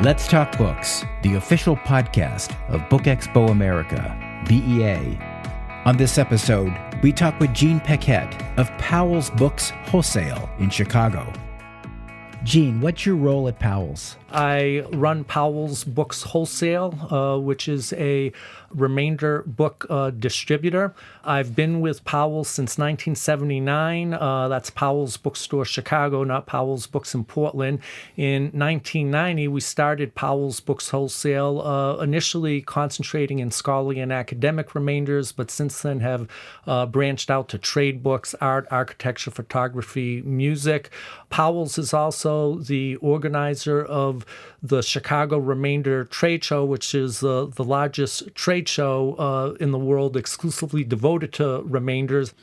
Let's Talk Books, the official podcast of BookExpo America, BEA. On this episode, we talk with Jean Paquette of Powell's Books Wholesale in Chicago. Jean, what's your role at Powell's? I run Powell's Books Wholesale, which is a remainder book distributor. I've been with Powell since 1979. That's Powell's Bookstore Chicago, not Powell's Books in Portland. In 1990, we started Powell's Books Wholesale, initially concentrating in scholarly and academic remainders, but since then have branched out to trade books, art, architecture, photography, music. Powell's is also the organizer of the Chicago Remainder Trade Show, which is the largest trade show in the world exclusively devoted to remainders.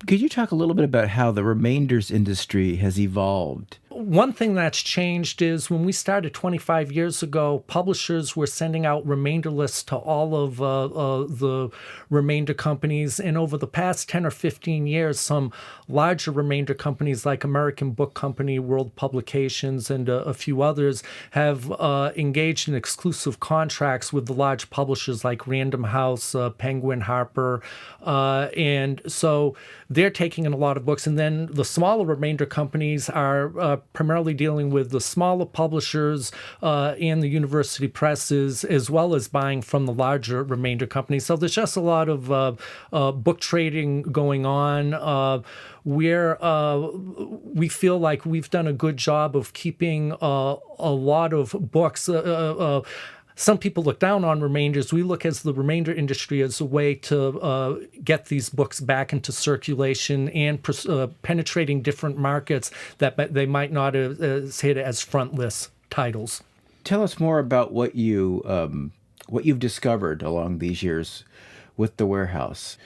Could you talk a little bit about how the remainders industry has evolved? One thing that's changed is when we started 25 years ago, publishers were sending out remainder lists to all of the remainder companies. And over the past 10 or 15 years, some larger remainder companies like American Book Company, World Publications, and a few others have engaged in exclusive contracts with the large publishers like Random House, Penguin, Harper. And so they're taking in a lot of books. And then the smaller remainder companies are primarily dealing with the smaller publishers and the university presses, as well as buying from the larger remainder companies. So there's just a lot of book trading going on. We feel like we've done a good job of keeping a lot of books. Some people look down on remainders. We look as the remainder industry as a way to get these books back into circulation and penetrating different markets that they might not have hit as front list titles. Tell us more about what you've discovered along these years with the warehouse.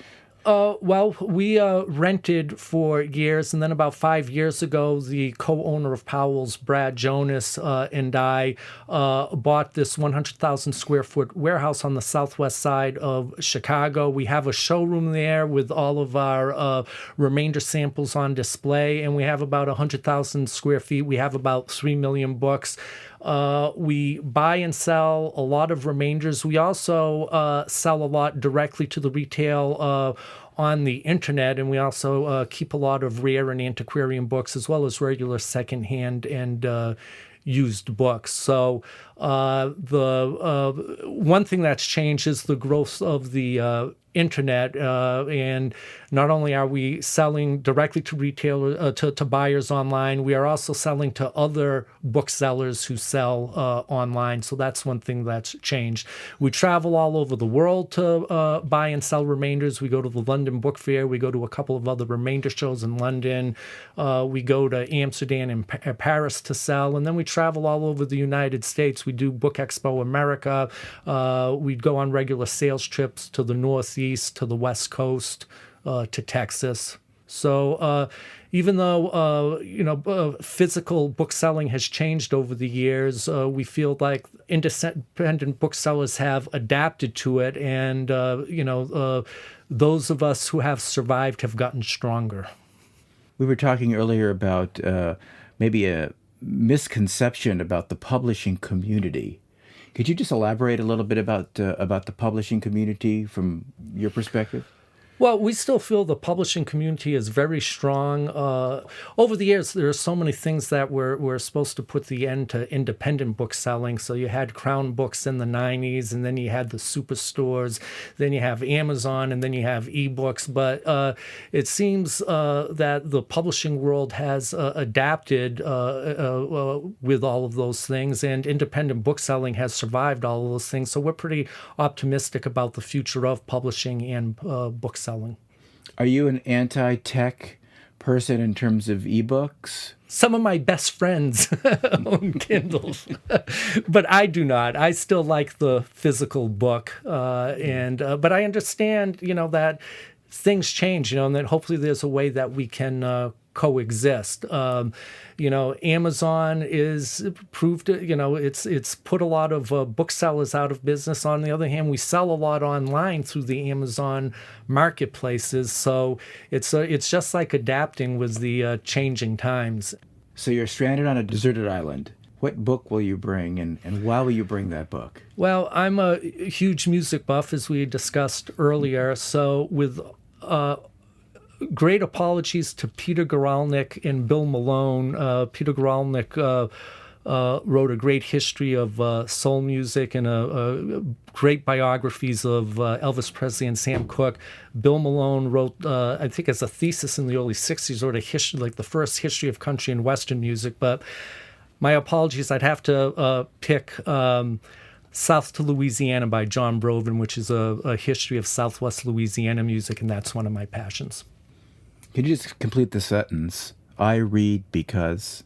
Well, we rented for years, and then about 5 years ago, the co-owner of Powell's, Brad Jonas, and I bought this 100,000 square foot warehouse on the southwest side of Chicago. We have a showroom there with all of our remainder samples on display, and we have about 100,000 square feet. We have about 3 million books. We buy and sell a lot of remainders. We also sell a lot directly to the retail on the internet, and we also keep a lot of rare and antiquarian books, as well as regular secondhand and used books. So the one thing that's changed is the growth of the internet, and not only are we selling directly to retailers, to buyers online, we are also selling to other booksellers who sell online. So that's one thing that's changed. We travel all over the world to buy and sell remainders. We go to the London Book Fair. We go to a couple of other remainder shows in London. We go to Amsterdam and Paris to sell, and then we travel all over the United States. We do BookExpo America. We go on regular sales trips to the Northeast, to the West Coast, to Texas. So even though physical book selling has changed over the years, we feel like independent booksellers have adapted to it, and those of us who have survived have gotten stronger. We were talking earlier about maybe a misconception about the publishing community. Could you just elaborate a little bit about the publishing community from your perspective? Well, we still feel the publishing community is very strong. Over the years, there are so many things that were supposed to put the end to independent book selling. So you had Crown Books in the 90s, and then you had the superstores, then you have Amazon, and then you have ebooks. But it seems that the publishing world has adapted with all of those things, and independent book selling has survived all of those things. So we're pretty optimistic about the future of publishing and book selling. Are you an anti-tech person in terms of ebooks? Some of my best friends own Kindles, but I do not. I still like the physical book, but I understand, that things change, and that hopefully there's a way that we can coexist. Amazon is proved, it's put a lot of booksellers out of business. On the other hand, we sell a lot online through the Amazon marketplaces. So it's just like adapting with the changing times. So you're stranded on a deserted island. What book will you bring, and why will you bring that book? Well, I'm a huge music buff, as we discussed earlier. So with great apologies to Peter Guralnick and Bill Malone. Peter Guralnick wrote a great history of soul music and great biographies of Elvis Presley and Sam Cooke. Bill Malone wrote, I think as a thesis in the early 60s, wrote a history, like the first history of country and Western music. But my apologies, I'd have to pick South to Louisiana by John Broven, which is a history of Southwest Louisiana music, and that's one of my passions. Can you just complete the sentence? I read because...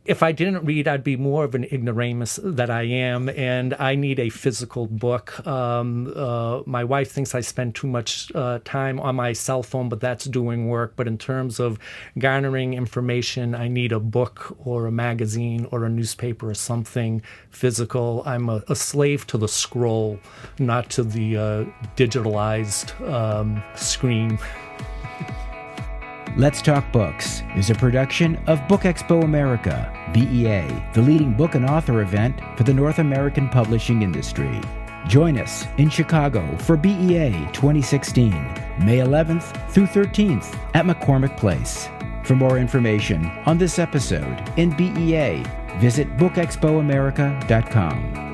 If I didn't read, I'd be more of an ignoramus that I am, and I need a physical book. My wife thinks I spend too much time on my cell phone, but that's doing work. But in terms of garnering information, I need a book or a magazine or a newspaper or something physical. I'm a slave to the scroll, not to the digitalized screen. Let's Talk Books is a production of BookExpo America, BEA, the leading book and author event for the North American publishing industry. Join us in Chicago for BEA 2016, May 11th through 13th at McCormick Place. For more information on this episode in BEA, visit bookexpoamerica.com.